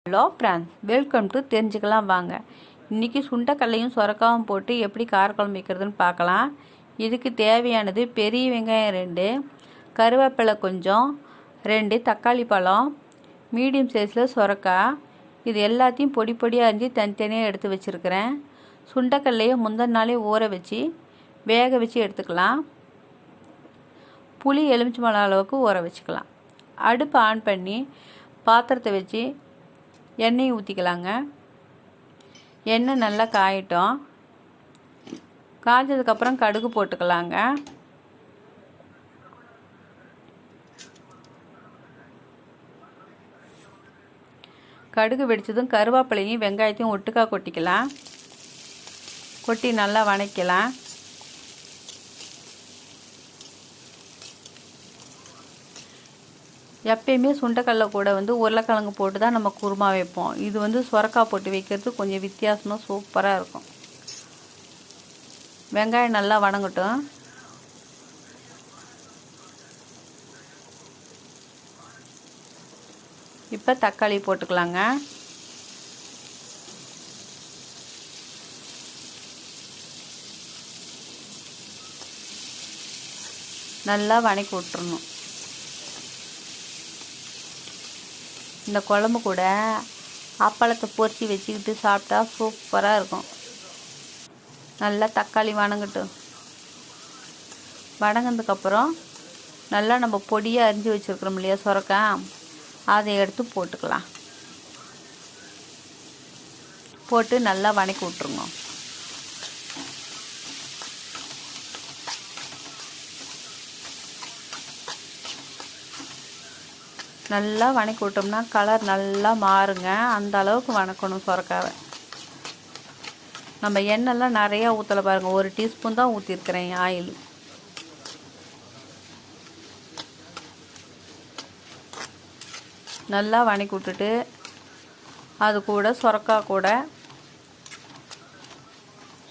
Hello friends, welcome to தெரிஞ்சுக்கலாம் வாங்க. இன்றைக்கி சுண்டைக்கல்லையும் சொரக்காவும் போட்டு எப்படி காரக்குழம்பு வைக்கிறதுன்னு பார்க்கலாம். இதுக்கு தேவையானது பெரிய வெங்காயம் 2, கருவேப்பிலை கொஞ்சம், 2 தக்காளி பழம், மீடியம் சைஸில் சொரக்காய். இது எல்லாத்தையும் பொடி பொடியாக அரிஞ்சு தனித்தனியாக எடுத்து வச்சுருக்கிறேன். சுண்டைக்கல்லையை முந்தின நாளே ஊற வச்சு வேக வச்சு எடுத்துக்கலாம். புளி எலுமிச்சம்பழம் அளவுக்கு ஊற வச்சுக்கலாம். அடுப்பு ஆன் பண்ணி பாத்திரத்தை வச்சு எண்ணெய் ஊற்றிக்கலாங்க. எண்ணெய் நல்லா காயட்டும். காய்ச்சதுக்கப்புறம் கடுகு போட்டுக்கலாங்க. கடுகு வெடிச்சதும் கருவேப்பிலையும் வெங்காயத்தையும் ஒட்டுக்கா கொட்டிக்கலாம். கொட்டி நல்லா வதக்கலாம். எப்பயுமே சுண்டைக்கல்ல கூட உருளைக்கிழங்கு போட்டு தான் நம்ம குருமா வைப்போம். இது சொரக்காய் போட்டு வைக்கிறது கொஞ்சம் வித்தியாசமாக சூப்பராக இருக்கும். வெங்காயம் நல்லா வதங்கட்டும். இப்போ தக்காளி போட்டுக்கலாங்க. நல்லா வதக்கி விட்டுறணும். இந்த குழம்பு கூட அப்பளத்தை பொரிச்சு வச்சுக்கிட்டு சாப்பிட்டா சூப்பராக இருக்கும். நல்லா தக்காளி வதங்கட்டும். வதங்கினதுக்கப்புறம் நல்லா நம்ம பொடியாக அரிஞ்சு வச்சுருக்குறோம் இல்லையா சொரக்காய், அதை எடுத்து போட்டுக்கலாம். போட்டு நல்லா வதக்கி விட்ருங்க. நல்லா வதக்கி விட்டோம்னா கலர் நல்லா மாறுங்க. அந்த அளவுக்கு வதக்கணும் சொரக்காவை. நம்ம எண்ணெய்லாம் நிறையா ஊற்றலை பாருங்கள், 1 டீஸ்பூன் தான் ஊற்றிருக்கிறேன் ஆயில். நல்லா வதக்கி விட்டுட்டு அது கூட சொரக்காய் கூட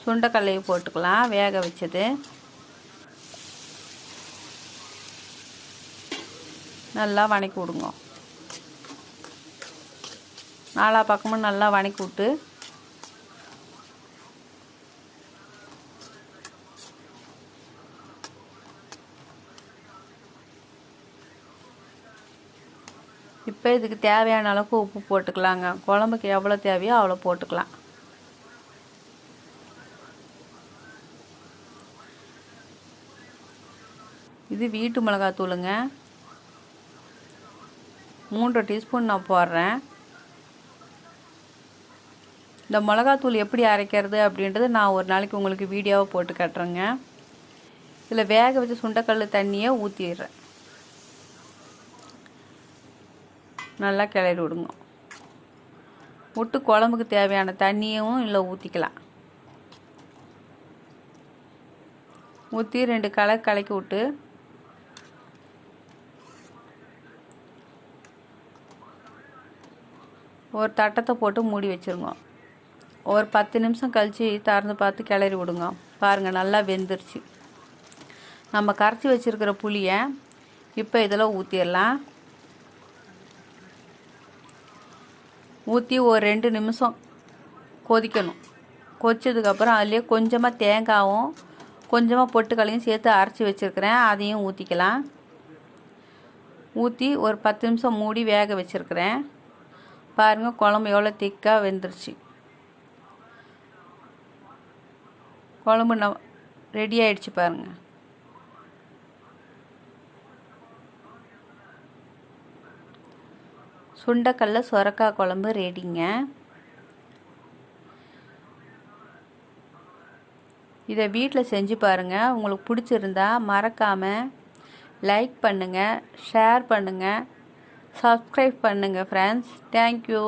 சுண்டைக்கல்லையை போட்டுக்கலாம், வேக வச்சது. நல்லா வதக்கி விடுங்க. நாலா பக்கமும் நல்லா வதக்கி விட்டு இப்போ இதுக்கு தேவையான அளவுக்கு உப்பு போட்டுக்கலாங்க. குழம்புக்கு எவ்வளோ தேவையோ அவ்வளோ போட்டுக்கலாம். இது வீட்டு மிளகாத்தூளுங்க. 3 டீஸ்பூன் நான் போடுறேன். இந்த மிளகாத்தூள் எப்படி அரைக்கிறது அப்படின்றது நான் ஒரு நாளைக்கு உங்களுக்கு வீடியோவை போட்டு காட்டுறேங்க. இதில் வேக வச்சு சுண்டைக்கல் தண்ணியை ஊற்றிடுறேன். நல்லா கிளறி விடுங்க. விட்டு குழம்புக்கு தேவையான தண்ணியும் இல்லை ஊற்றிக்கலாம். ஊற்றி 2 கலக்கி விட்டு ஒரு தட்டத்தை போட்டு மூடி வச்சுருங்க. ஒரு 10 நிமிஷம் கழித்து திறந்து பார்த்து கிளறி விடுங்க. பாருங்கள், நல்லா வெந்துருச்சு. நம்ம கரைச்சி வச்சுருக்கிற புளியை இப்போ இதில் ஊற்றிடலாம். ஊற்றி ஒரு 2 நிமிஷம் கொதிக்கணும். கொதிச்சதுக்கப்புறம் அதுலேயே கொஞ்சமாக தேங்காயும் கொஞ்சமாக பொட்டுக்கல்லையும் சேர்த்து அரைச்சி வச்சுருக்கிறேன், அதையும் ஊற்றிக்கலாம். ஊற்றி ஒரு 10 நிமிஷம் மூடி வேக வச்சுருக்கிறேன். பாருங்கள், குழம்பு எவ்வளோ திக்காக வெந்துருச்சு. குழம்பு ரெடி ஆகிடுச்சு பாருங்கள். சுண்டைக்கல்ல சொரக்காய் குழம்பு ரெடிங்க. இதை வீட்டில் செஞ்சு பாருங்கள். உங்களுக்கு பிடிச்சிருந்தா மறக்காமல் லைக் பண்ணுங்கள், ஷேர் பண்ணுங்கள், சப்ஸ்கிரைப் பண்ணுங்கள் ஃப்ரெண்ட்ஸ். தேங்க்யூ.